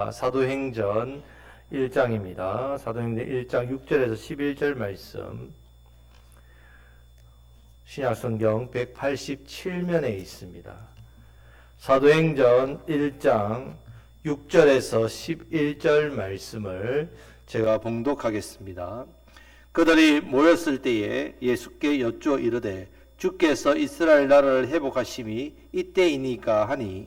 사도행전 1장입니다. 사도행전 1장 6절에서 11절 말씀, 신약성경 187면에 있습니다. 사도행전 1장 6절에서 11절 말씀을 제가 봉독하겠습니다. 그들이 모였을 때에 예수께 여쭈어 이르되 주께서 이스라엘 나라를 회복하심이 이때이니까 하니,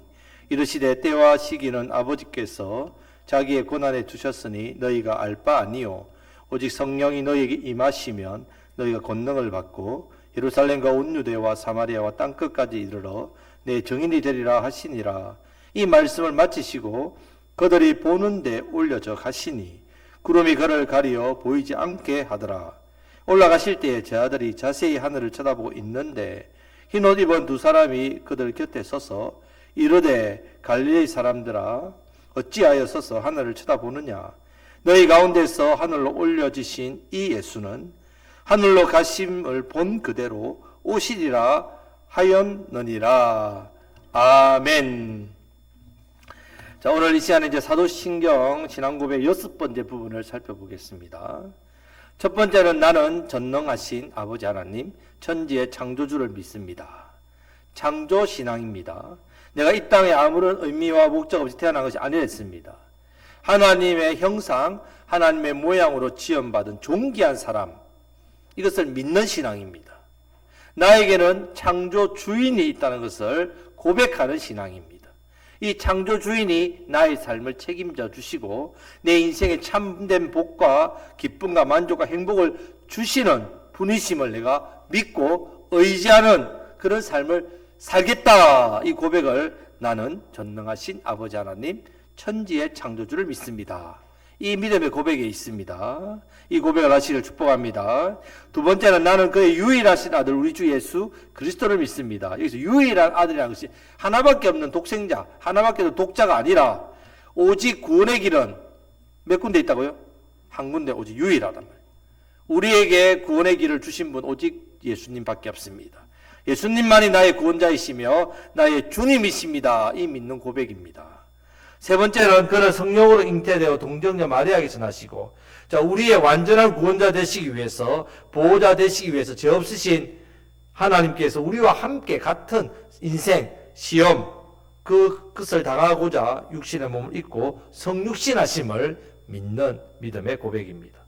이르시되 때와 시기는 아버지께서 자기의 권한에 두셨으니 너희가 알 바 아니요 오직 성령이 너희에게 임하시면 너희가 권능을 받고 예루살렘과 온 유대와 사마리아와 땅끝까지 이르러 내 증인이 되리라 하시니라. 이 말씀을 마치시고 그들이 보는데 올려져 가시니 구름이 그를 가리어 보이지 않게 하더라. 올라가실 때에 제 아들이 자세히 하늘을 쳐다보고 있는데 흰옷 입은 두 사람이 그들 곁에 서서 이르되 갈릴리 사람들아 어찌하여 서서 하늘을 쳐다보느냐. 너희 가운데서 하늘로 올려지신 이 예수는 하늘로 가심을 본 그대로 오시리라 하였느니라. 아멘. 자, 오늘 이 시간에 이제 사도신경 신앙고백 6번째 부분을 살펴보겠습니다. 첫 번째는 나는 전능하신 아버지 하나님 천지의 창조주를 믿습니다. 창조신앙입니다. 내가 이 땅에 아무런 의미와 목적 없이 태어난 것이 아니었습니다. 하나님의 형상, 하나님의 모양으로 지음받은 존귀한 사람, 이것을 믿는 신앙입니다. 나에게는 창조 주인이 있다는 것을 고백하는 신앙입니다. 이 창조 주인이 나의 삶을 책임져 주시고 내 인생에 참된 복과 기쁨과 만족과 행복을 주시는 분이심을 내가 믿고 의지하는 그런 삶을 살겠다. 이 고백을 나는 전능하신 아버지 하나님 천지의 창조주를 믿습니다. 이 믿음의 고백에 있습니다. 이 고백을 하시기를 축복합니다. 두 번째는 나는 그의 유일하신 아들 우리 주 예수 그리스도를 믿습니다. 여기서 유일한 아들이라는 것이 하나밖에 없는 독생자, 하나밖에 없는 독자가 아니라 오직 구원의 길은 몇 군데 있다고요? 한 군데 오직 유일하단 말이에요. 우리에게 구원의 길을 주신 분 오직 예수님밖에 없습니다. 예수님만이 나의 구원자이시며 나의 주님이십니다. 이 믿는 고백입니다. 세 번째는 그는 성령으로 잉태되어 동정녀 마리아에게서 나시고, 자, 우리의 완전한 구원자 되시기 위해서, 보호자 되시기 위해서 죄 없으신 하나님께서 우리와 함께 같은 인생, 시험, 그것을 당하고자 육신의 몸을 입고 성육신하심을 믿는 믿음의 고백입니다.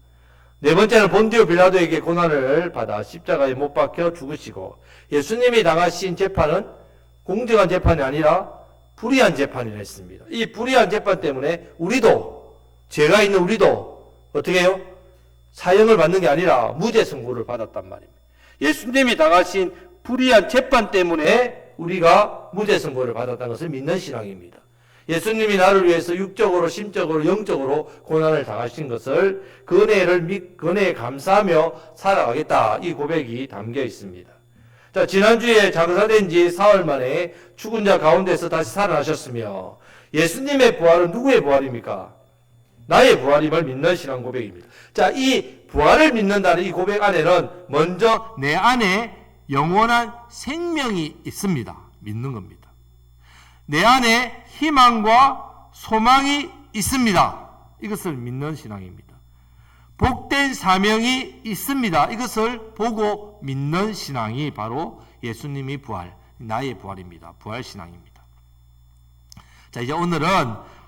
네 번째는 본디오 빌라도에게 고난을 받아 십자가에 못 박혀 죽으시고, 예수님이 당하신 재판은 공정한 재판이 아니라 불의한 재판이라 했습니다. 이 불의한 재판 때문에 우리도, 죄가 있는 우리도 어떻게 해요? 사형을 받는 게 아니라 무죄 선고를 받았단 말입니다. 예수님이 당하신 불의한 재판 때문에 우리가 무죄 선고를 받았다는 것을 믿는 신앙입니다. 예수님이 나를 위해서 육적으로, 심적으로, 영적으로 고난을 당하신 것을 그 은혜에 감사하며 살아가겠다. 이 고백이 담겨 있습니다. 자, 지난주에 장사된 지 사흘 만에 죽은 자 가운데서 다시 살아나셨으며, 예수님의 부활은 누구의 부활입니까? 나의 부활임을 믿는 신앙 고백입니다. 자, 이 부활을 믿는다는 이 고백 안에는 먼저 내 안에 영원한 생명이 있습니다. 믿는 겁니다. 내 안에 희망과 소망이 있습니다. 이것을 믿는 신앙입니다. 복된 사명이 있습니다. 이것을 보고 믿는 신앙이 바로 예수님이 부활, 나의 부활입니다. 부활 신앙입니다. 자, 이제 오늘은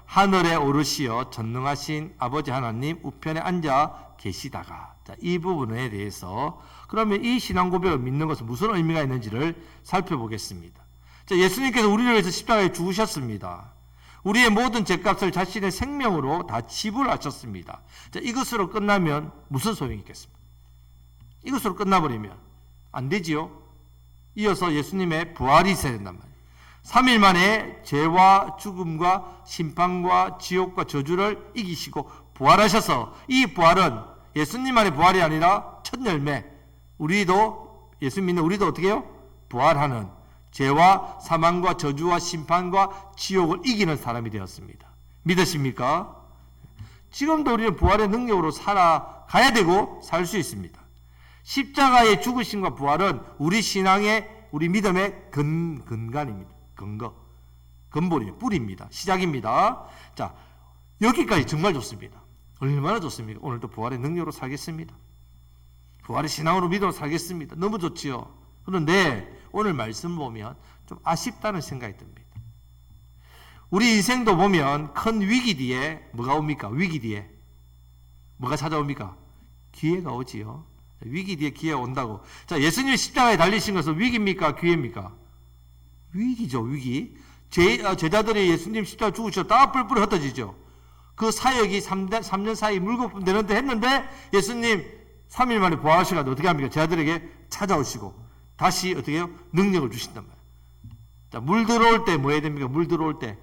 하늘에 오르시어 전능하신 아버지 하나님 우편에 앉아 계시다가, 자, 이 부분에 대해서 그러면 이 신앙 고백을 믿는 것은 무슨 의미가 있는지를 살펴보겠습니다. 자, 예수님께서 우리를 위해서 십자가에 죽으셨습니다. 우리의 모든 죄값을 자신의 생명으로 다 지불하셨습니다. 자, 이것으로 끝나면 무슨 소용이 있겠습니까? 이것으로 끝나버리면 안 되지요. 이어서 예수님의 부활이 있어야 된단 말이에요. 3일 만에 죄와 죽음과 심판과 지옥과 저주를 이기시고 부활하셔서, 이 부활은 예수님만의 부활이 아니라 첫 열매, 우리도, 예수 믿는 우리도 어떻게 해요? 부활하는, 죄와 사망과 저주와 심판과 지옥을 이기는 사람이 되었습니다. 믿으십니까? 지금도 우리는 부활의 능력으로 살아가야 되고 살 수 있습니다. 십자가의 죽으심과 부활은 우리 신앙의, 우리 믿음의 근간입니다. 근본입니다. 뿌리입니다. 시작입니다. 자, 여기까지 정말 좋습니다. 얼마나 좋습니까? 오늘도 부활의 능력으로 살겠습니다. 부활의 신앙으로 믿음으로 살겠습니다. 너무 좋지요. 그런데 오늘 말씀 보면 좀 아쉽다는 생각이 듭니다. 우리 인생도 보면 큰 위기 뒤에 뭐가 옵니까? 위기 뒤에 뭐가 찾아옵니까? 기회가 오지요. 위기 뒤에 기회가 온다고. 자, 예수님이 십자가에 달리신 것은 위기입니까? 기회입니까? 위기죠, 위기. 제자들이 예수님 십자가 죽으셨다 뿔뿔이 흩어지죠. 그 사역이 3년 사이 물거품 되는데 했는데 예수님 3일 만에 부활하셔가지고 어떻게 합니까? 제자들에게 찾아오시고 다시 어떻게 해요? 능력을 주신단 말이에요. 자, 물 들어올 때 뭐 해야 됩니까? 물 들어올 때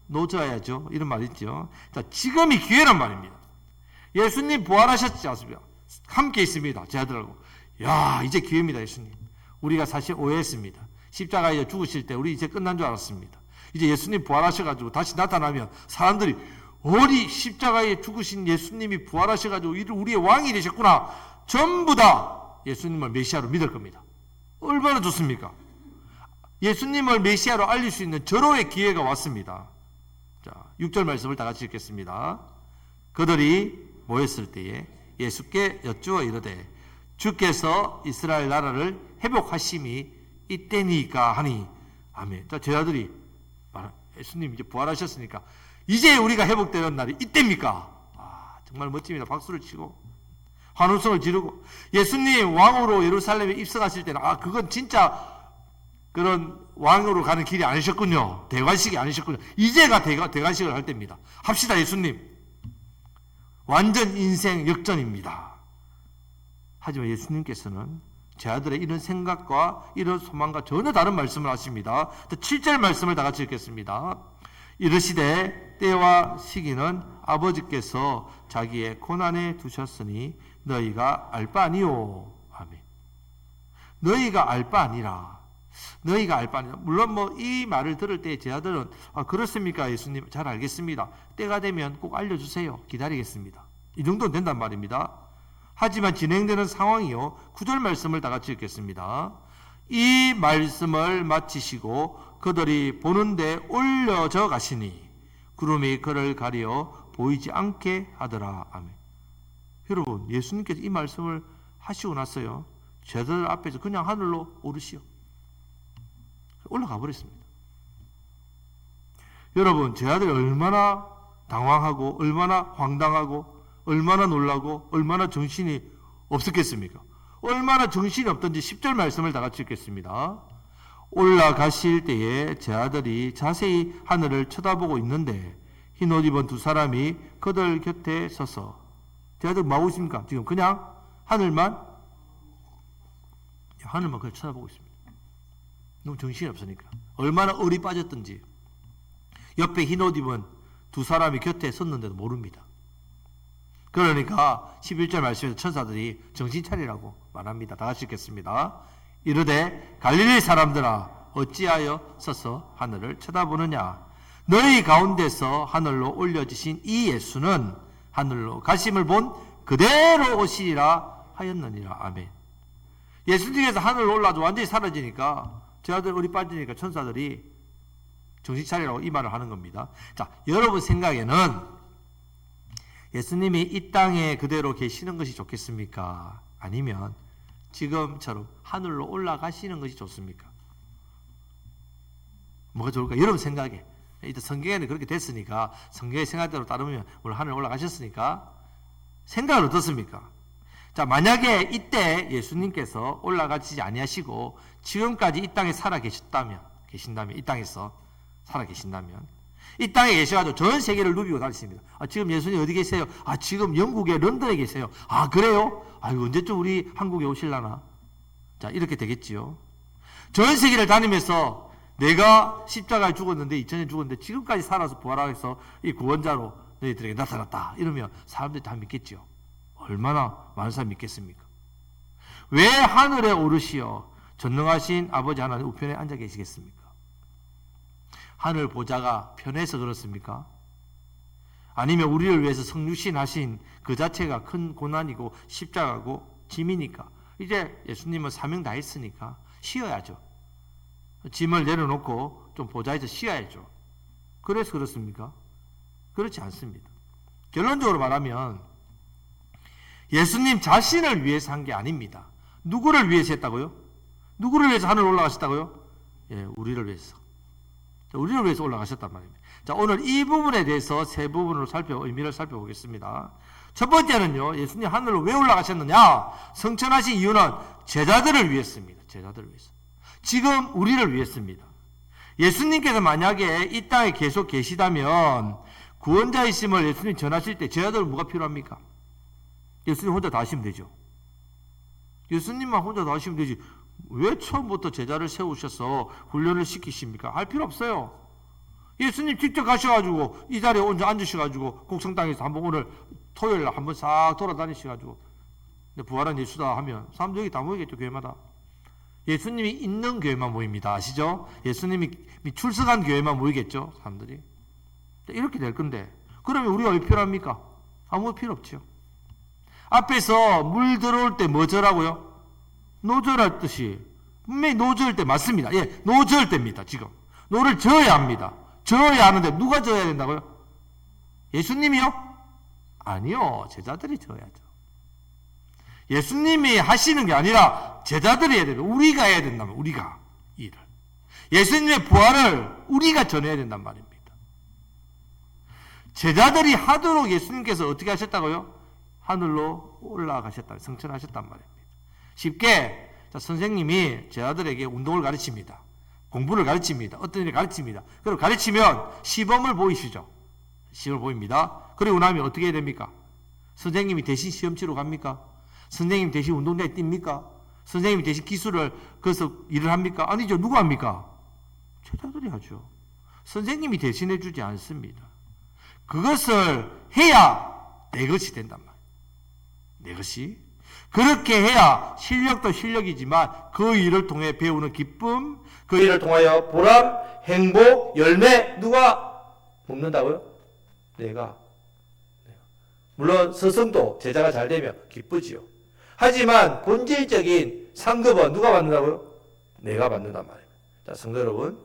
놓아야죠. 이런 말 있죠. 자, 지금이 기회란 말입니다. 예수님 부활하셨지 않습니까? 함께 있습니다. 제자들하고. 야, 이제 기회입니다, 예수님. 우리가 사실 오해했습니다. 십자가에 죽으실 때 우리 이제 끝난 줄 알았습니다. 이제 예수님 부활하셔가지고 다시 나타나면 사람들이 어리 십자가에 죽으신 예수님이 부활하셔가지고 우리의 왕이 되셨구나. 전부 다 예수님을 메시아로 믿을 겁니다. 얼마나 좋습니까? 예수님을 메시아로 알릴 수 있는 절호의 기회가 왔습니다. 자, 6절 말씀을 다 같이 읽겠습니다. 그들이 모였을 때에 예수께 여쭈어 이르되 주께서 이스라엘 나라를 회복하심이 이때니까 하니 아멘. 자, 제자들이 예수님 이제 부활하셨으니까 이제 우리가 회복되는 날이 이때입니까? 아, 정말 멋집니다. 박수를 치고 환호성을 지르고 예수님 왕으로 예루살렘에 입성하실 때는 그건 진짜 그런 왕으로 가는 길이 아니셨군요. 대관식이 아니셨군요. 이제가 대관식을 할 때입니다. 합시다, 예수님. 완전 인생 역전입니다. 하지만 예수님께서는 제자들의 이런 생각과 이런 소망과 전혀 다른 말씀을 하십니다. 7절 말씀을 다 같이 읽겠습니다. 이르시되 때와 시기는 아버지께서 자기의 고난에 두셨으니 너희가 알 바 아니오. 아멘. 너희가 알 바 아니라. 너희가 알 바 아니라. 물론 이 말을 들을 때 제자들은 그렇습니까 예수님? 잘 알겠습니다. 때가 되면 꼭 알려주세요. 기다리겠습니다. 이 정도는 된단 말입니다. 하지만 진행되는 상황이요. 9절 말씀을 다 같이 읽겠습니다. 이 말씀을 마치시고 그들이 보는데 올려져 가시니 구름이 그를 가려 보이지 않게 하더라. 아멘. 여러분, 예수님께서 이 말씀을 하시고 났어요. 제자들 앞에서 그냥 하늘로 오르시오. 올라가 버렸습니다. 여러분, 제자들이 얼마나 당황하고 얼마나 황당하고 얼마나 놀라고 얼마나 정신이 없었겠습니까? 얼마나 정신이 없던지 10절 말씀을 다 같이 읽겠습니다. 올라가실 때에 제자들이 자세히 하늘을 쳐다보고 있는데 흰옷 입은 두 사람이 그들 곁에 서서 제자들 뭐 하고 있습니까? 지금 그냥 하늘만 그냥 쳐다보고 있습니다. 너무 정신이 없으니까. 얼마나 얼이 빠졌던지 옆에 흰옷 입은 두 사람이 곁에 섰는데도 모릅니다. 그러니까 11절 말씀에서 천사들이 정신 차리라고 말합니다. 다 같이 읽겠습니다. 이르되 갈릴리 사람들아 어찌하여 서서 하늘을 쳐다보느냐. 너희 가운데서 하늘로 올려지신 이 예수는 하늘로 가심을 본 그대로 오시리라 하였느니라. 아멘. 예수님께서 하늘로 올라도 완전히 사라지니까 제자들 얼이 빠지니까 천사들이 정신 차리라고 이 말을 하는 겁니다. 자, 여러분 생각에는 예수님이 이 땅에 그대로 계시는 것이 좋겠습니까? 아니면 지금처럼 하늘로 올라가시는 것이 좋습니까? 뭐가 좋을까? 여러분 생각에 일단 성경에는 그렇게 됐으니까 성경의 생각대로 따르면 물론 하늘에 올라가셨으니까 생각은 어떻습니까? 자, 만약에 이때 예수님께서 올라가시지 아니하시고 지금까지 이 땅에 살아 계신다면 이 땅에서 살아 계신다면 이 땅에 계셔가지고 전 세계를 누비고 다니십니다. 지금 예수님 어디 계세요? 지금 영국의 런던에 계세요. 그래요? 언제쯤 우리 한국에 오실라나? 자, 이렇게 되겠지요. 전 세계를 다니면서 내가 십자가에 죽었는데 2000년 죽었는데 지금까지 살아서 부활해서 이 구원자로 너희들에게 나타났다. 이러면 사람들이 다 믿겠지요. 얼마나 많은 사람이 믿겠습니까? 왜 하늘에 오르시어 전능하신 아버지 하나님 우편에 앉아 계시겠습니까? 하늘 보좌가 편해서 그렇습니까? 아니면 우리를 위해서 성육신하신 그 자체가 큰 고난이고 십자가고 짐이니까 이제 예수님은 사명 다 했으니까 쉬어야죠. 짐을 내려놓고 좀 보좌에서 쉬어야죠. 그래서 그렇습니까? 그렇지 않습니다. 결론적으로 말하면 예수님 자신을 위해서 한 게 아닙니다. 누구를 위해서 했다고요? 누구를 위해서 하늘 올라가셨다고요? 예, 우리를 위해서. 우리를 위해서 올라가셨단 말입니다. 자, 오늘 이 부분에 대해서 세 부분으로 의미를 살펴보겠습니다. 첫 번째는요, 예수님 하늘로 왜 올라가셨느냐? 성천하신 이유는 제자들을 위했습니다. 제자들을 위해서. 지금 우리를 위했습니다. 예수님께서 만약에 이 땅에 계속 계시다면 구원자이심을 예수님 전하실 때 제자들은 뭐가 필요합니까? 예수님 혼자 다 하시면 되죠. 예수님만 혼자 다 하시면 되지. 왜 처음부터 제자를 세우셔서 훈련을 시키십니까? 할 필요 없어요. 예수님 직접 가셔가지고 이 자리에 혼자 앉으셔가지고 곡성땅에서 한번 오늘 토요일 한번 싹 돌아다니셔가지고 부활한 예수다 하면 사람들 여기 다 모이겠죠. 교회마다. 예수님이 있는 교회만 모입니다. 아시죠? 예수님이 출석한 교회만 모이겠죠. 사람들이. 이렇게 될 건데 그러면 우리가 왜 필요합니까? 아무 필요 없죠. 앞에서 물 들어올 때 뭐 저라고요? 노절할 듯이 분명히 노절 때 맞습니다. 예, 노절 때입니다. 지금 노를 저어야 합니다. 저어야 하는데 누가 저어야 된다고요? 예수님이요? 아니요, 제자들이 저어야죠. 예수님이 하시는 게 아니라 제자들이 해야 됩니다. 우리가 해야 된다면 우리가 일을 예수님의 부활을 우리가 전해야 된단 말입니다. 제자들이 하도록 예수님께서 어떻게 하셨다고요? 하늘로 올라가셨다, 성천하셨단 말입니다. 쉽게 선생님이 제자들에게 운동을 가르칩니다. 공부를 가르칩니다. 어떤 일을 가르칩니다. 그리고 가르치면 시범을 보이시죠. 시험을 보입니다. 그리고 나면 어떻게 해야 됩니까? 선생님이 대신 시험 치러 갑니까? 선생님 대신 운동장에 뜁니까? 선생님이 대신 기술을 거기서 일을 합니까? 아니죠. 누가 합니까? 제자들이 하죠. 선생님이 대신해 주지 않습니다. 그것을 해야 내 것이 된단 말이에요. 내 것이. 그렇게 해야 실력도 실력이지만 그 일을 통해 배우는 기쁨, 그 일을 통하여 보람, 행복, 열매 누가 먹는다고요? 내가. 물론 스승도 제자가 잘 되면 기쁘지요. 하지만 본질적인 상급은 누가 받는다고요? 내가 받는단 말이에요. 자, 성도 여러분,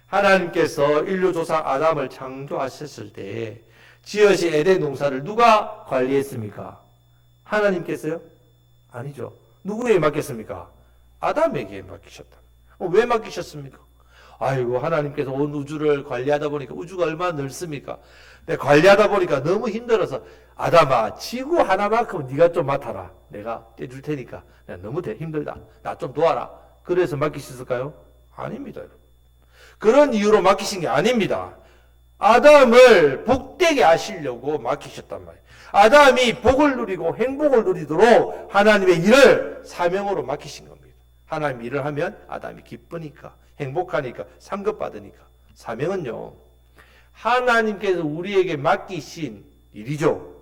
하나님께서 인류 조상 아담을 창조하셨을 때 지으신 에덴 동산을 누가 관리했습니까? 하나님께서요? 아니죠. 누구에게 맡겼습니까? 아담에게 맡기셨다. 왜 맡기셨습니까? 아이고, 하나님께서 온 우주를 관리하다 보니까 우주가 얼마나 넓습니까? 관리하다 보니까 너무 힘들어서 아담아, 지구 하나만큼 네가 좀 맡아라. 내가 떼줄 테니까. 내가 너무 힘들다. 나 좀 도와라. 그래서 맡기셨을까요? 아닙니다. 여러분. 그런 이유로 맡기신 게 아닙니다. 아담을 복되게 하시려고 맡기셨단 말이에요. 아담이 복을 누리고 행복을 누리도록 하나님의 일을 사명으로 맡기신 겁니다. 하나님 일을 하면 아담이 기쁘니까, 행복하니까, 상급받으니까. 사명은요, 하나님께서 우리에게 맡기신 일이죠.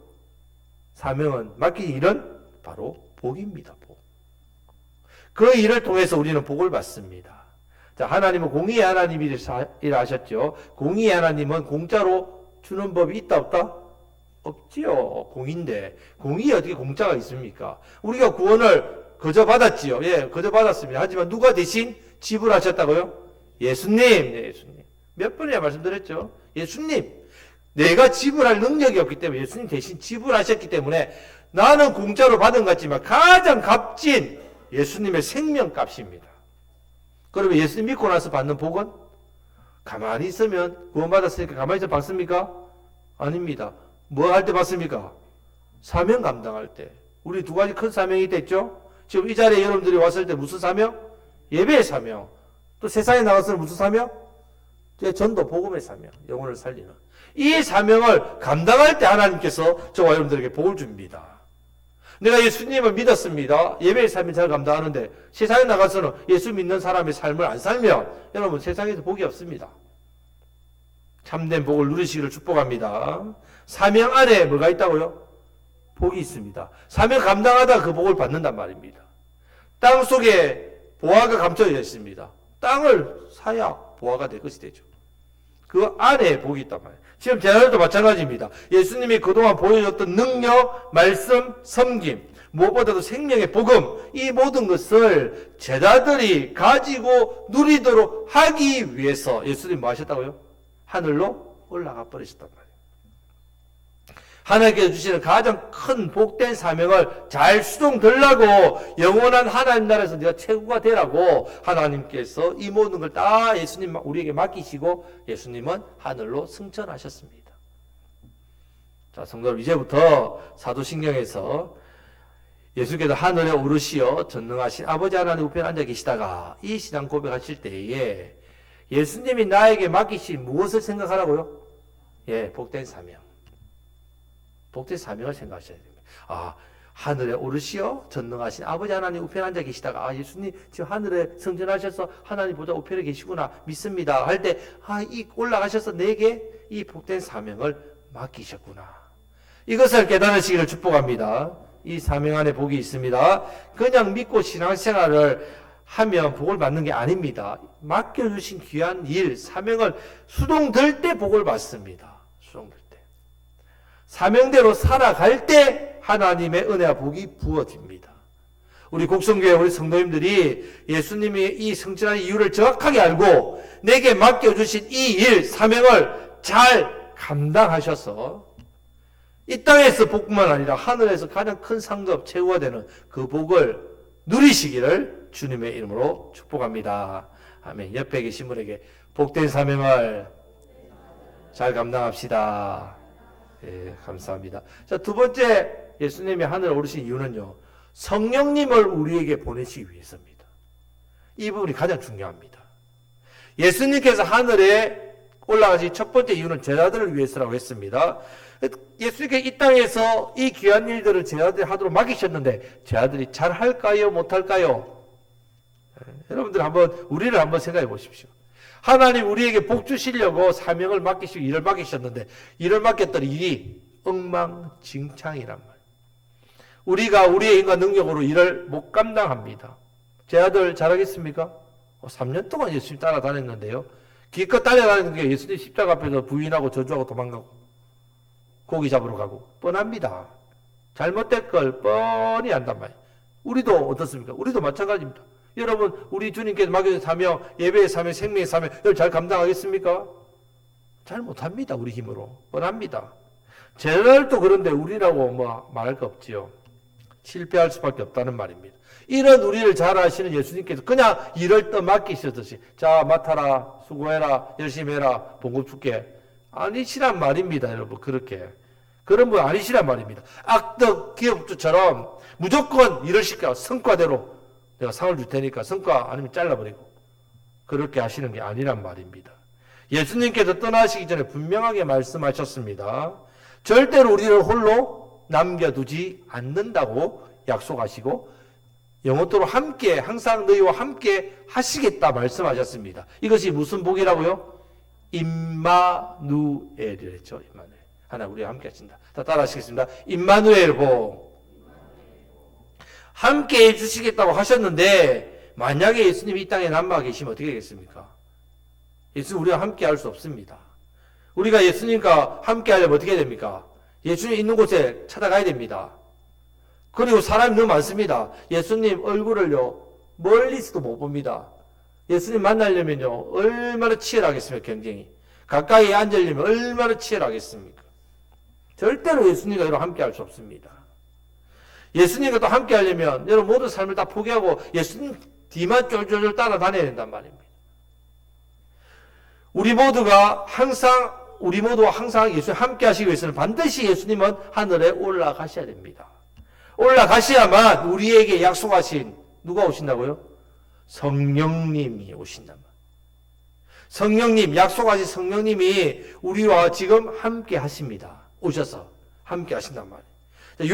사명은, 맡긴 일은 바로 복입니다. 복. 그 일을 통해서 우리는 복을 받습니다. 자, 하나님은 공의의 하나님이 일하셨죠. 공의의 하나님은 공짜로 주는 법이 있다 없다? 없지요. 공인데 공의에 어떻게 공짜가 있습니까? 우리가 구원을 거저 받았지요. 예, 거저 받았습니다. 하지만 누가 대신 지불하셨다고요? 예수님. 네, 예수님. 몇 번이나 말씀드렸죠. 예수님. 내가 지불할 능력이 없기 때문에 예수님 대신 지불하셨기 때문에 나는 공짜로 받은 것 같지만 가장 값진 예수님의 생명값입니다. 그러면 예수님 믿고 나서 받는 복은? 가만히 있으면 구원받았으니까 가만히 있어 받습니까? 아닙니다. 뭐 할 때 받습니까? 사명 감당할 때. 우리 두 가지 큰 사명이 됐죠? 지금 이 자리에 여러분들이 왔을 때 무슨 사명? 예배의 사명. 또 세상에 나가서 무슨 사명? 전도, 복음의 사명. 영혼을 살리는. 이 사명을 감당할 때 하나님께서 저와 여러분들에게 복을 줍니다. 내가 예수님을 믿었습니다. 예배의 삶을 잘 감당하는데 세상에 나가서는 예수 믿는 사람의 삶을 안 살면 여러분 세상에서 복이 없습니다. 참된 복을 누리시기를 축복합니다. 사명 안에 뭐가 있다고요? 복이 있습니다. 사명 감당하다 그 복을 받는단 말입니다. 땅 속에 보화가 감춰져 있습니다. 땅을 사야 보화가 될 것이 되죠. 그 안에 복이 있단 말이에요. 지금 제자들도 마찬가지입니다. 예수님이 그동안 보여줬던 능력, 말씀, 섬김, 무엇보다도 생명의 복음, 이 모든 것을 제자들이 가지고 누리도록 하기 위해서 예수님이 뭐 하셨다고요? 하늘로 올라가 버리셨단 말이에요. 하나님께서 주시는 가장 큰 복된 사명을 잘 수종들라고 영원한 하나님 나라에서 네가 최고가 되라고 하나님께서 이 모든 걸 다 예수님 우리에게 맡기시고 예수님은 하늘로 승천하셨습니다. 자, 성도들 이제부터 사도신경에서 예수께서 하늘에 오르시어 전능하신 아버지 하나님 우편에 앉아 계시다가 이 신앙 고백하실 때에 예수님이 나에게 맡기신 무엇을 생각하라고요? 예, 복된 사명. 복된 사명을 생각하셔야 됩니다. 아, 하늘에 오르시어 전능하신 아버지 하나님 우편에 앉아 계시다가 예수님 지금 하늘에 승천하셔서 하나님 보좌 우편에 계시구나 믿습니다 할 때 이 올라가셔서 내게 이 복된 사명을 맡기셨구나. 이것을 깨달으시기를 축복합니다. 이 사명 안에 복이 있습니다. 그냥 믿고 신앙생활을 하면 복을 받는 게 아닙니다. 맡겨주신 귀한 일, 사명을 수동들 때 복을 받습니다. 수동들 때. 사명대로 살아갈 때 하나님의 은혜와 복이 부어집니다. 우리 곡성교회 우리 성도님들이 예수님이 이 승천한 이유를 정확하게 알고 내게 맡겨주신 이 일, 사명을 잘 감당하셔서 이 땅에서 복뿐만 아니라 하늘에서 가장 큰 상급 최고가 되는 그 복을 누리시기를 주님의 이름으로 축복합니다. 아멘. 옆에 계신 분에게 복된 사명을 잘 감당합시다. 예, 감사합니다. 자, 두 번째 예수님이 하늘에 오르신 이유는요, 성령님을 우리에게 보내시기 위해서입니다. 이 부분이 가장 중요합니다. 예수님께서 하늘에 올라가신 첫 번째 이유는 제자들을 위해서라고 했습니다. 예수님께서 이 땅에서 이 귀한 일들을 제자들이 하도록 맡기셨는데 제자들이 잘 할까요? 못할까요? 여러분들 우리를 한번 생각해 보십시오. 하나님 우리에게 복 주시려고 사명을 맡기시고 일을 맡기셨는데 일을 맡겼던 일이 엉망진창이란 말이에요. 우리가 우리의 인간 능력으로 일을 못 감당합니다. 제 아들 잘하겠습니까? 3년 동안 예수님 따라다녔는데요. 기껏 따라다니는 게 예수님 십자가 앞에서 부인하고 저주하고 도망가고 고기 잡으러 가고 뻔합니다. 잘못된 걸 뻔히 안단 말이에요. 우리도 어떻습니까? 우리도 마찬가지입니다. 여러분 우리 주님께서 맡겨주신 사명, 예배의 사명, 생명의 사명 이걸 잘 감당하겠습니까? 잘 못합니다. 우리 힘으로. 뻔합니다. 제자들도 그런데 우리라고 말할 거 없지요. 실패할 수밖에 없다는 말입니다. 이런 우리를 잘 아시는 예수님께서 그냥 일을 떠맡기셨듯이 자 맡아라, 수고해라, 열심히 해라, 봉급 줄게. 아니시란 말입니다. 여러분 그렇게. 그런 분 아니시란 말입니다. 악덕 기업주처럼 무조건 일을 시켜 성과대로 내가 상을 줄 테니까 성과 아니면 잘라버리고 그렇게 하시는 게 아니란 말입니다. 예수님께서 떠나시기 전에 분명하게 말씀하셨습니다. 절대로 우리를 홀로 남겨두지 않는다고 약속하시고 영원토로 함께 항상 너희와 함께 하시겠다 말씀하셨습니다. 이것이 무슨 복이라고요? 임마누엘이랬죠. 임마누엘. 하나 우리와 함께 하신다. 다 따라하시겠습니다. 임마누엘 복. 함께 해주시겠다고 하셨는데 만약에 예수님이 이 땅에 남아 계시면 어떻게 되겠습니까? 예수님 우리와 함께 할 수 없습니다. 우리가 예수님과 함께 하려면 어떻게 됩니까? 예수님 있는 곳에 찾아가야 됩니다. 그리고 사람이 너무 많습니다. 예수님 얼굴을요 멀리서도 못 봅니다. 예수님 만나려면요 얼마나 치열하겠습니까? 경쟁이. 가까이 앉으려면 얼마나 치열하겠습니까? 절대로 예수님과 여러분 함께 할 수 없습니다. 예수님과 또 함께 하려면 여러분 모든 삶을 다 포기하고 예수님 뒤만 쫄쫄쫄 따라다녀야 된단 말입니다. 우리 모두와 항상 예수님 함께 하시기 위해서는 반드시 예수님은 하늘에 올라가셔야 됩니다. 올라가셔야만 우리에게 약속하신 누가 오신다고요? 성령님이 오신단 말이에요. 성령님, 약속하신 성령님이 우리와 지금 함께 하십니다. 오셔서 함께 하신단 말이에요.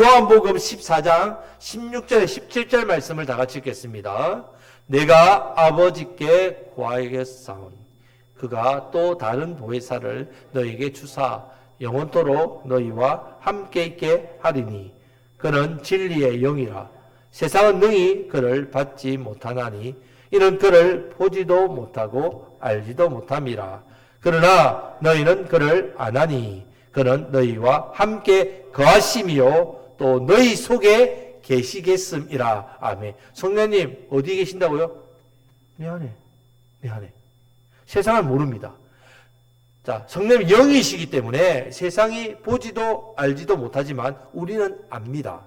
요한복음 14장 16절에 17절 말씀을 다 같이 읽겠습니다. 내가 아버지께 구하겠사오니 그가 또 다른 보혜사를 너에게 주사 영원토록 너희와 함께 있게 하리니 그는 진리의 영이라 세상은 능히 그를 받지 못하나니 이는 그를 보지도 못하고 알지도 못함이라. 그러나 너희는 그를 아나니 그는 너희와 함께 거하심이요 또 너희 속에 계시겠음이라. 아멘. 성령님 어디 계신다고요? 내 안에. 세상을 모릅니다. 자, 성령이 영이시기 때문에 세상이 보지도 알지도 못하지만 우리는 압니다.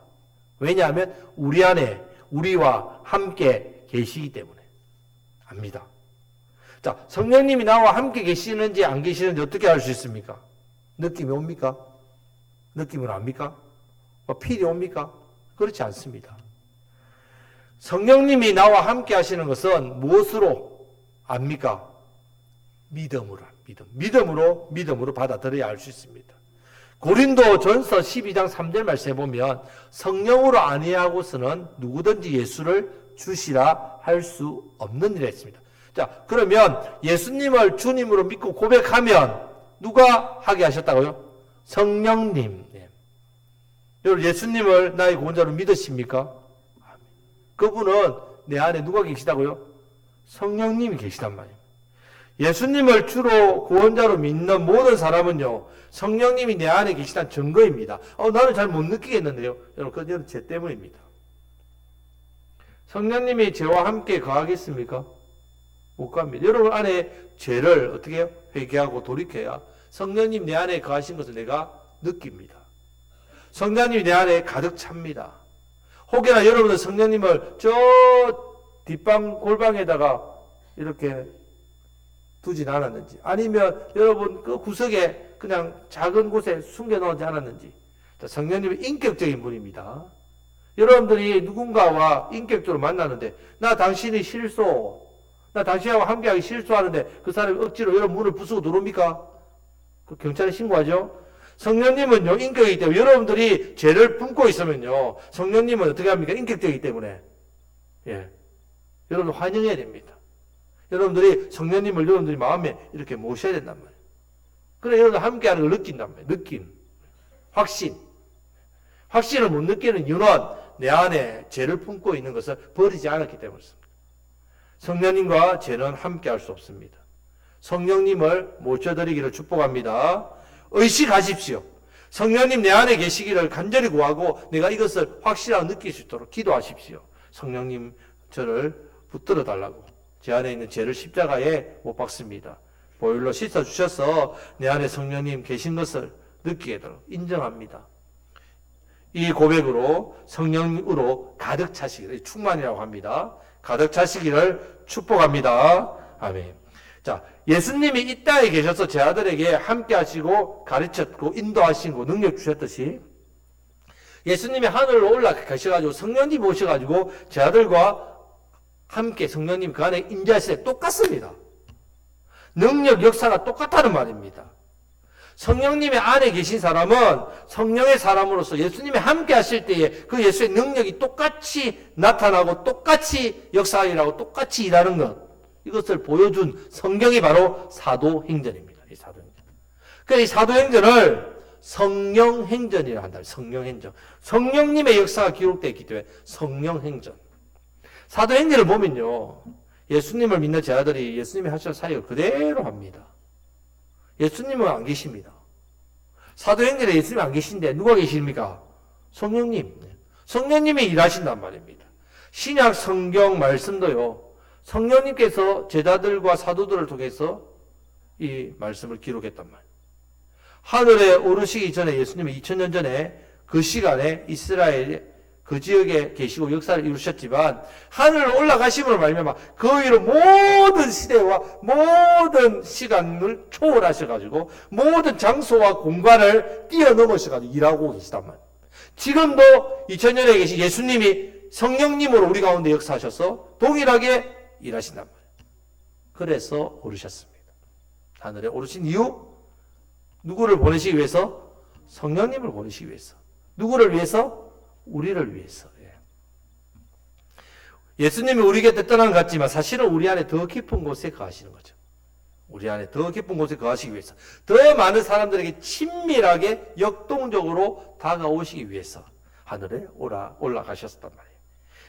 왜냐하면 우리 안에 우리와 함께 계시기 때문에 압니다. 자, 성령님이 나와 함께 계시는지 안 계시는지 어떻게 알 수 있습니까? 느낌이 옵니까? 느낌을 압니까? 필이 옵니까? 그렇지 않습니다. 성령님이 나와 함께 하시는 것은 무엇으로 압니까? 믿음으로 믿음으로 받아들여야 알 수 있습니다. 고린도전서 12장 3절 말씀에 보면 성령으로 아니하고서는 누구든지 예수를 주시라 할 수 없는 일이 있습니다. 자, 그러면 예수님을 주님으로 믿고 고백하면 누가 하게 하셨다고요? 성령님. 여러분 예수님을 나의 구원자로 믿으십니까? 그분은 내 안에 누가 계시다고요? 성령님이 계시단 말이에요. 예수님을 주로 구원자로 믿는 모든 사람은요, 성령님이 내 안에 계시다는 증거입니다. 나는 잘 못 느끼겠는데요. 여러분, 그건 죄 때문입니다. 성령님이 죄와 함께 거하겠습니까? 못 갑니다. 여러분 안에 죄를 어떻게 해요? 회개하고 돌이켜야 성령님 내 안에 거하신 것을 내가 느낍니다. 성령님이 내 안에 가득 찹니다. 혹여나 여러분은 성령님을 저 뒷방 골방에다가 이렇게 두진 않았는지, 아니면 여러분 그 구석에 그냥 작은 곳에 숨겨놓지 않았는지. 성령님은 인격적인 분입니다. 여러분들이 누군가와 인격적으로 만나는데 나 당신이 싫소, 나 당신하고 함께하기 싫소하는데 그 사람이 억지로 여러분 문을 부수고 들어옵니까? 그 경찰에 신고하죠? 성령님은요 인격이기 때문에 여러분들이 죄를 품고 있으면요 성령님은 어떻게 합니까? 인격적이기 때문에 여러분 환영해야 됩니다. 여러분들이 성령님을 여러분들이 마음에 이렇게 모셔야 된단 말이에요. 그래 여러분들 함께하는 걸 느낀단 말이에요. 느낌, 확신을 못 느끼는 이유는 내 안에 죄를 품고 있는 것을 버리지 않았기 때문입니다. 성령님과 죄는 함께할 수 없습니다. 성령님을 모셔드리기를 축복합니다. 의식하십시오. 성령님 내 안에 계시기를 간절히 구하고 내가 이것을 확실하게 느낄 수 있도록 기도하십시오. 성령님 저를 붙들어 달라고. 제 안에 있는 죄를 십자가에 못 박습니다. 보혈로 씻어주셔서 내 안에 성령님 계신 것을 느끼게 되도록 인정합니다. 이 고백으로 성령으로 가득 차시기를, 충만이라고 합니다. 가득 차시기를 축복합니다. 아멘. 자, 예수님이 이 땅에 계셔서 제 아들에게 함께 하시고 가르쳤고 인도하시고 능력 주셨듯이 예수님이 하늘로 올라가셔가지고 성령님 오셔가지고 제 아들과 함께 성령님 그 안에 임재하실 때 똑같습니다. 능력, 역사가 똑같다는 말입니다. 성령님의 안에 계신 사람은 성령의 사람으로서 예수님이 함께 하실 때에 그 예수의 능력이 똑같이 나타나고 똑같이 역사하고 똑같이 일하는 것, 이것을 보여준 성경이 바로 사도행전입니다. 이 사도행전. 그래서 이 사도행전을 성령행전이라 한다. 성령행전. 성령님의 역사가 기록되어 있기 때문에 성령행전. 사도행전을 보면요, 예수님을 믿는 제 아들이 예수님이 하신 사역을 그대로 합니다. 예수님은 안 계십니다. 사도행전에 예수님이 안 계신데 누가 계십니까? 성령님. 성령님이 일하신단 말입니다. 신약 성경 말씀도요, 성령님께서 제자들과 사도들을 통해서 이 말씀을 기록했단 말이에요. 하늘에 오르시기 전에 예수님은 2000년 전에 그 시간에 이스라엘 그 지역에 계시고 역사를 이루셨지만 하늘로 올라가심으로 말미암아 그 위로 모든 시대와 모든 시간을 초월하셔가지고 모든 장소와 공간을 뛰어넘으셔가지고 일하고 계시단 말이에요. 지금도 2000년에 계신 예수님이 성령님으로 우리 가운데 역사하셔서 동일하게 일하신단 말이에요. 그래서 오르셨습니다. 하늘에 오르신 이유, 누구를 보내시기 위해서? 성령님을 보내시기 위해서. 누구를 위해서? 우리를 위해서. 예수님이 우리 곁에 떠난 것 같지만 사실은 우리 안에 더 깊은 곳에 거하시는 거죠. 우리 안에 더 깊은 곳에 거하시기 위해서, 더 많은 사람들에게 친밀하게 역동적으로 다가오시기 위해서 하늘에 올라가셨단 말이에요.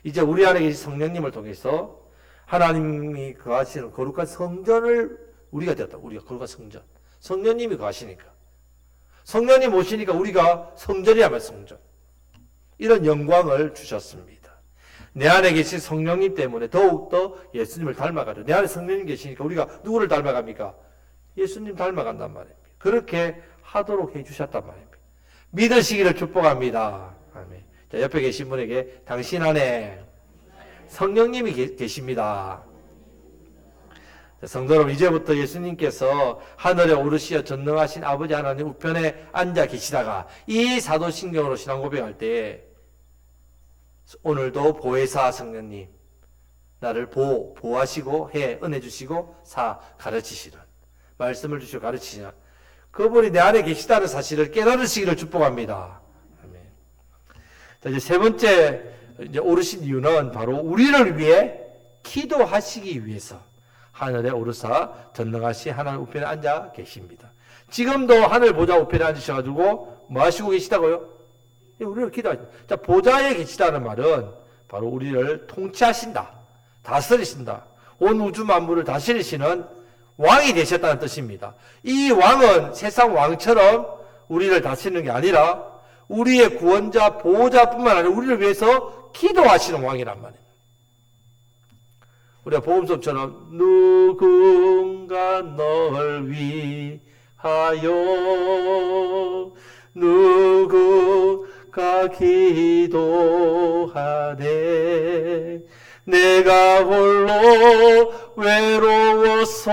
이제 우리 안에 계신 성령님을 통해서 하나님이 거하시는 거룩한 성전을 우리가 되었다. 우리가 거룩한 성전. 성령님이 거하시니까. 성령님 오시니까 우리가 성전이야말로 성전. 이런 영광을 주셨습니다. 내 안에 계신 성령님 때문에 더욱더 예수님을 닮아가죠. 내 안에 성령님 계시니까 우리가 누구를 닮아갑니까? 예수님 닮아간단 말입니다. 그렇게 하도록 해주셨단 말입니다. 믿으시기를 축복합니다. 아멘. 자, 옆에 계신 분에게 당신 안에 성령님이 계십니다. 성도 여러분, 이제부터 예수님께서 하늘에 오르시어 전능하신 아버지 하나님 우편에 앉아 계시다가 이 사도신경으로 신앙 고백할 때 오늘도 보혜사 성령님 나를 보호하시고 은혜 주시고 가르치시는 말씀을 주시고 가르치시는 그분이 내 안에 계시다는 사실을 깨달으시기를 축복합니다. 아멘. 자, 이제 세 번째 오르신 이유는 바로 우리를 위해 기도하시기 위해서 하늘에 오르사 전능하신 하나님 우편에 앉아 계십니다. 지금도 하늘 보좌 우편에 앉으셔가지고 뭐 하시고 계시다고요? 우리를 기도하신다. 자, 보좌에 계시다는 말은 바로 우리를 통치하신다, 다스리신다, 온 우주 만물을 다스리시는 왕이 되셨다는 뜻입니다. 이 왕은 세상 왕처럼 우리를 다스리는 게 아니라 우리의 구원자, 보호자뿐만 아니라 우리를 위해서 기도하시는 왕이란 말입니다. 우리가 복음서처럼 누군가 널 위하여 누군가 기도하네 내가 홀로 외로워서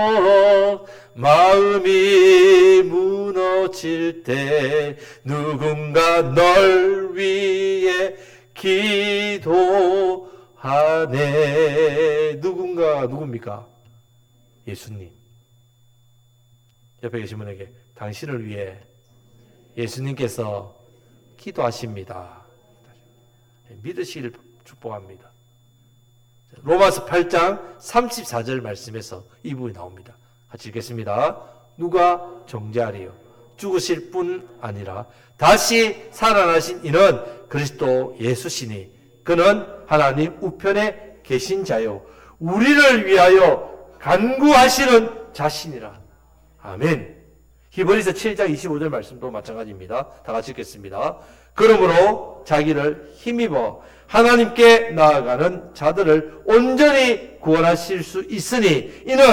마음이 무너질 때 누군가 널 위해 기도하네. 누굽니까? 예수님. 옆에 계신 분에게 당신을 위해 예수님께서 기도하십니다. 믿으시기를 축복합니다. 로마서 8장 34절 말씀에서 이 부분이 나옵니다. 같이 읽겠습니다. 누가 정죄하리요? 죽으실 뿐 아니라 다시 살아나신 이는 그리스도 예수시니 그는 하나님 우편에 계신 자요 우리를 위하여 간구하시는 자신이라. 아멘. 히브리서 7장 25절 말씀도 마찬가지입니다. 다 같이 읽겠습니다. 그러므로 자기를 힘입어 하나님께 나아가는 자들을 온전히 구원하실 수 있으니 이는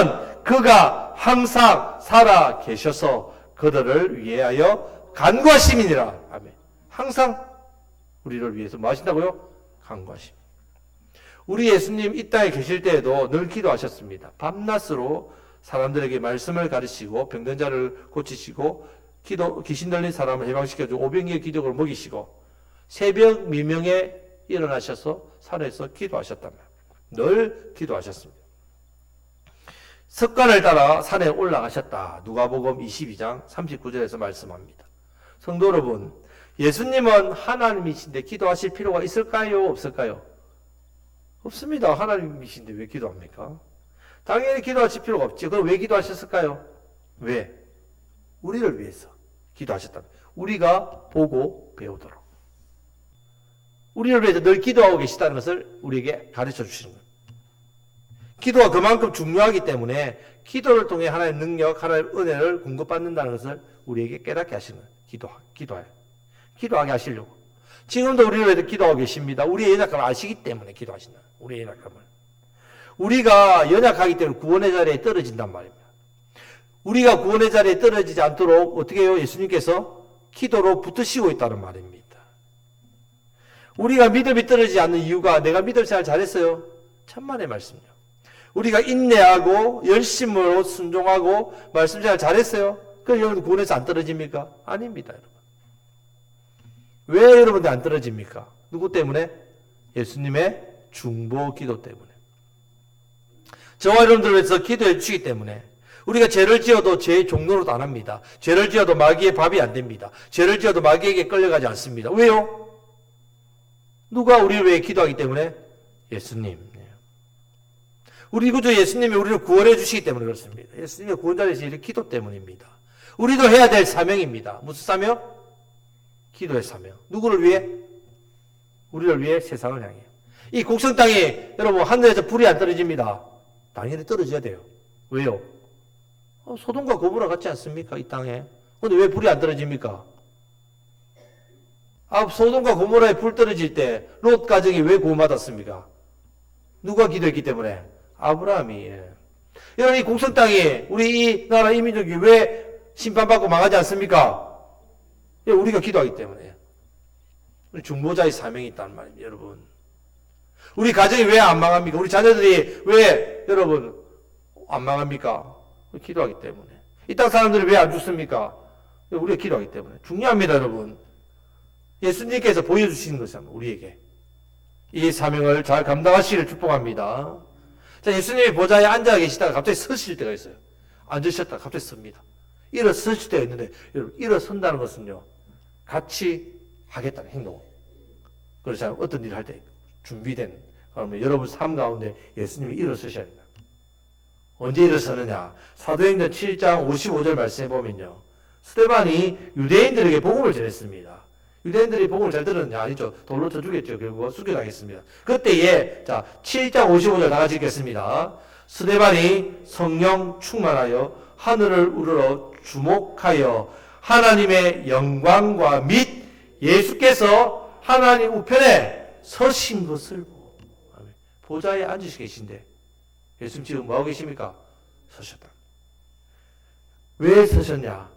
그가 항상 살아 계셔서 그들을 위하여 간구하심이니라. 아멘. 항상 우리를 위해서 뭐 하신다고요? 간구하심. 우리 예수님 이 땅에 계실 때에도 늘 기도하셨습니다. 밤낮으로 사람들에게 말씀을 가르치고 병든 자를 고치시고 귀신 들린 사람을 해방시켜주고 오병이의 기적을 먹이시고 새벽 미명에 일어나셔서 산에서 기도하셨단 말이에요. 늘 기도하셨습니다. 습관을 따라 산에 올라가셨다. 누가복음 22장 39절에서 말씀합니다. 성도 여러분, 예수님은 하나님이신데 기도하실 필요가 있을까요? 없을까요? 없습니다. 하나님이신데 왜 기도합니까? 당연히 기도하실 필요가 없지. 그럼 왜 기도하셨을까요? 왜? 우리를 위해서 기도하셨다. 우리가 보고 배우도록. 우리를 위해서 늘 기도하고 계시다는 것을 우리에게 가르쳐 주시는 거예요. 기도가 그만큼 중요하기 때문에 기도를 통해 하나님의 능력, 하나님의 은혜를 공급받는다는 것을 우리에게 깨닫게 하시는 거예요. 기도하게 하시려고. 지금도 우리를 위해서 기도하고 계십니다. 우리의 연약함을 아시기 때문에 기도하신다. 우리의 연약함을. 우리가 연약하기 때문에 구원의 자리에 떨어진단 말입니다. 우리가 구원의 자리에 떨어지지 않도록 어떻게 해요? 예수님께서 기도로 붙으시고 있다는 말입니다. 우리가 믿음이 떨어지지 않는 이유가 내가 믿음 생활 잘했어요? 천만의 말씀이요. 우리가 인내하고 열심으로 순종하고 말씀 생활 잘했어요? 그럼 여러분 구원에서 안 떨어집니까? 아닙니다, 여러분. 왜 여러분들 안 떨어집니까? 누구 때문에? 예수님의 중보 기도 때문에. 저와 여러분들을 위해서 기도해 주시기 때문에 우리가 죄를 지어도 죄의 종로로도 안 합니다. 죄를 지어도 마귀의 밥이 안 됩니다. 죄를 지어도 마귀에게 끌려가지 않습니다. 왜요? 누가 우리를 위해 기도하기 때문에? 예수님. 우리 구주 예수님이 우리를 구원해 주시기 때문에 그렇습니다. 예수님의 구원자이신 이 기도 때문입니다. 우리도 해야 될 사명입니다. 무슨 사명? 기도의 사명. 누구를 위해? 우리를 위해 세상을 향해. 이 곡성 땅이 여러분 하늘에서 불이 안 떨어집니다. 당연히 떨어져야 돼요. 왜요? 소돔과 고모라 같지 않습니까? 이 땅에. 근데 왜 불이 안 떨어집니까? 소돔과 고모라에 불 떨어질 때 롯 가정이 왜 구원받았습니까? 누가 기도했기 때문에? 아브라함이. 여러분, 이 곡성 땅이, 우리 이 나라 이민족이 왜 심판받고 망하지 않습니까? 우리가 기도하기 때문에. 우리 중보자의 사명이 있다는 말입니다, 여러분. 우리 가정이 왜 안 망합니까? 우리 자녀들이 왜, 여러분, 안 망합니까? 기도하기 때문에. 이 땅 사람들이 왜 안 죽습니까? 우리가 기도하기 때문에. 중요합니다, 여러분. 예수님께서 보여주시는 것은 우리에게 이 사명을 잘 감당하시기를 축복합니다. 자, 예수님이 보좌에 앉아 계시다가 갑자기 서실 때가 있어요. 앉으셨다가 갑자기 섭니다. 일어서실 때가 있는데, 여러분, 일어선다는 것은요, 같이 하겠다는 행동. 그래서 어떤 일을 할 때 준비된, 그러면 여러분 삶 가운데 예수님이 일어서셔야 된다. 언제 일어서느냐? 사도행전 7장 55절 말씀해 보면요, 스데반이 유대인들에게 복음을 전했습니다. 유대인들이 복음을 잘 들었느냐? 아니죠. 돌로 쳐 죽였죠. 결국 순교당했습니다. 그때에, 자, 7장 55절 다 같이 읽겠습니다. 스데반이 성령 충만하여 하늘을 우러러 주목하여 하나님의 영광과 및 예수께서 하나님 우편에 서신 것을 보고, 보좌에 앉으시 계신데 예수님 지금 뭐하고 계십니까? 서셨다. 왜 서셨냐?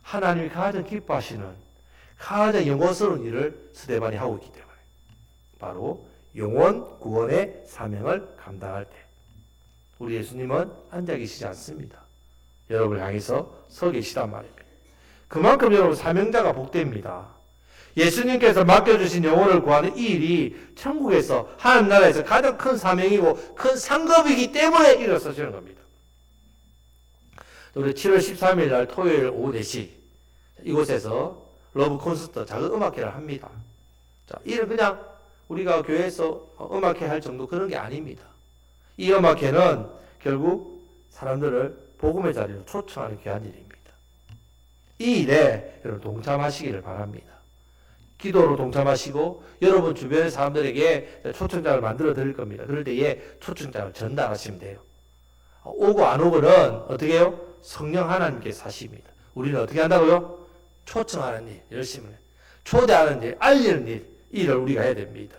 하나님이 가장 기뻐하시는 가장 영광스러운 일을 스데반이 하고 있기 때문에, 바로 영혼 구원의 사명을 감당할 때 우리 예수님은 앉아 계시지 않습니다. 여러분을 향해서 서 계시단 말입니다. 그만큼 여러분 사명자가 복됩니다. 예수님께서 맡겨주신 영혼을 구하는 이 일이 천국에서 하나님 나라에서 가장 큰 사명이고 큰 상급이기 때문에 일어서시는 겁니다. 우리 7월 13일 날 토요일 오후 4시 이곳에서 러브 콘서트 작은 음악회를 합니다. 자, 이는 그냥 우리가 교회에서 음악회 할 정도 그런 게 아닙니다. 이 음악회는 결국 사람들을 복음의 자리로 초청하는 귀한 일입니다. 이 일에 여러분 동참하시기를 바랍니다. 기도로 동참하시고 여러분 주변의 사람들에게 초청장을 만들어 드릴 겁니다. 그럴 때에 초청장을 전달하시면 돼요. 오고 안 오고는 어떻게 해요? 성령 하나님께서 하십니다. 우리는 어떻게 한다고요? 초청하는 일, 열심히 초대하는 일, 알리는 일, 일을 우리가 해야 됩니다.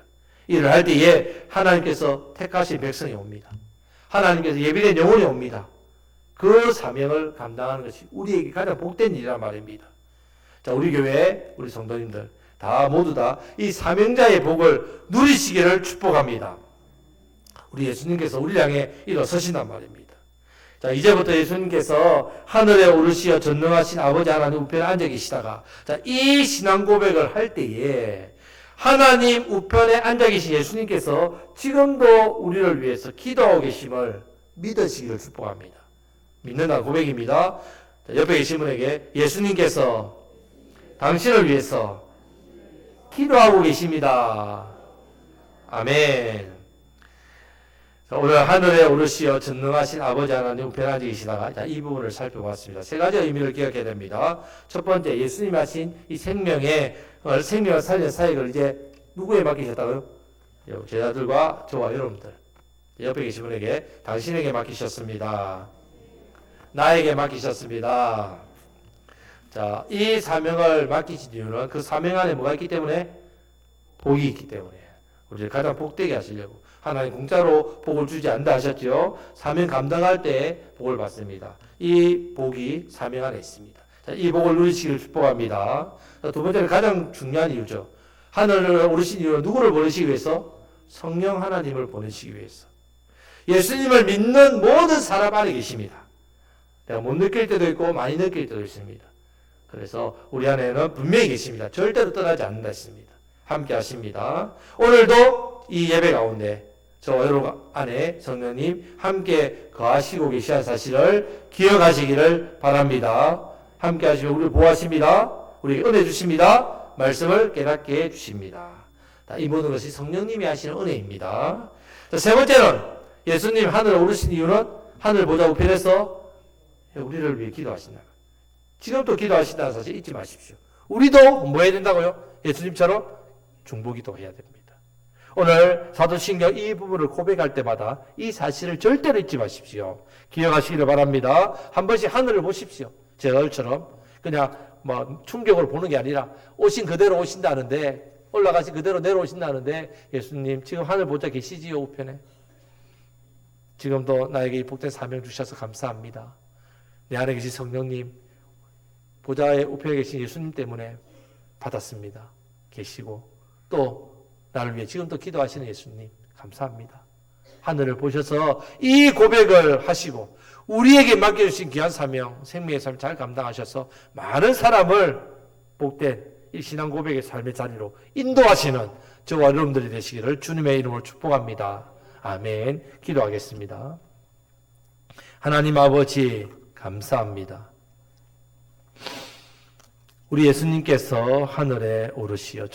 일을 할 때에 하나님께서 택하신 백성이 옵니다. 하나님께서 예비된 영혼이 옵니다. 그 사명을 감당하는 것이 우리에게 가장 복된 일이란 말입니다. 자, 우리 교회, 우리 성도님들 다 모두 다 이 사명자의 복을 누리시기를 축복합니다. 우리 예수님께서 우리 향해 일어서신단 말입니다. 자, 이제부터 예수님께서 하늘에 오르시어 전능하신 아버지 하나님 우편에 앉아 계시다가, 자, 이 신앙 고백을 할 때에 하나님 우편에 앉아 계신 예수님께서 지금도 우리를 위해서 기도하고 계심을 믿으시기를 축복합니다. 믿는다는 고백입니다. 자, 옆에 계신 분에게 예수님께서 당신을 위해서 기도하고 계십니다. 아멘. 오늘 하늘에 오르시어 전능하신 아버지 하나님 우편에 앉아 계시다가 이 부분을 살펴봤습니다. 세 가지 의미를 기억해야 됩니다. 첫 번째, 예수님 하신 이 생명을 살리는 사역을 이제 누구에 맡기셨다고요? 제자들과 저와 여러분들, 옆에 계신 분에게 당신에게 맡기셨습니다. 나에게 맡기셨습니다. 자, 이 사명을 맡기신 이유는 그 사명 안에 뭐가 있기 때문에? 복이 있기 때문에. 우리를 가장 복되게 하시려고. 하나님 공짜로 복을 주지 않는다 하셨죠. 사명 감당할 때 복을 받습니다. 이 복이 사명 안에 있습니다. 자, 이 복을 누리시기를 축복합니다. 자, 두 번째는 가장 중요한 이유죠. 하늘을 오르신 이유는 누구를 보내시기 위해서? 성령 하나님을 보내시기 위해서. 예수님을 믿는 모든 사람 안에 계십니다. 내가 못 느낄 때도 있고 많이 느낄 때도 있습니다. 그래서 우리 안에는 분명히 계십니다. 절대로 떠나지 않는다 했습니다. 함께 하십니다. 오늘도 이 예배 가운데 저와 여러분 안에 성령님 함께 거하시고 계시는 사실을 기억하시기를 바랍니다. 함께 하시고 우리를 보호하십니다. 우리에게 은혜 주십니다. 말씀을 깨닫게 해주십니다. 이 모든 것이 성령님이 하시는 은혜입니다. 세 번째는 예수님 하늘에 오르신 이유는 하늘 보좌 우편에서 우리를 위해 기도하신다. 지금도 기도하신다는 사실 잊지 마십시오. 우리도 뭐 해야 된다고요? 예수님처럼 중보기도 해야 됩니다. 오늘 사도신경 이 부분을 고백할 때마다 이 사실을 절대로 잊지 마십시오. 기억하시기를 바랍니다. 한 번씩 하늘을 보십시오. 제가처럼 그냥 뭐 충격으로 보는 게 아니라 오신 그대로 오신다는데, 올라가신 그대로 내려오신다는데, 예수님 지금 하늘 보자 계시지요 우편에. 지금도 나에게 이 복된 사명 주셔서 감사합니다. 내 안에 계신 성령님, 보좌의 우편에 계신 예수님 때문에 받았습니다. 계시고 또 나를 위해 지금도 기도하시는 예수님 감사합니다. 하늘을 보셔서 이 고백을 하시고 우리에게 맡겨주신 귀한 사명, 생명의 삶 잘 감당하셔서 많은 사람을 복된 이 신앙 고백의 삶의 자리로 인도하시는 저와 여러분들이 되시기를 주님의 이름으로 축복합니다. 아멘. 기도하겠습니다. 하나님 아버지 감사합니다. 우리 예수님께서 하늘에 오르시어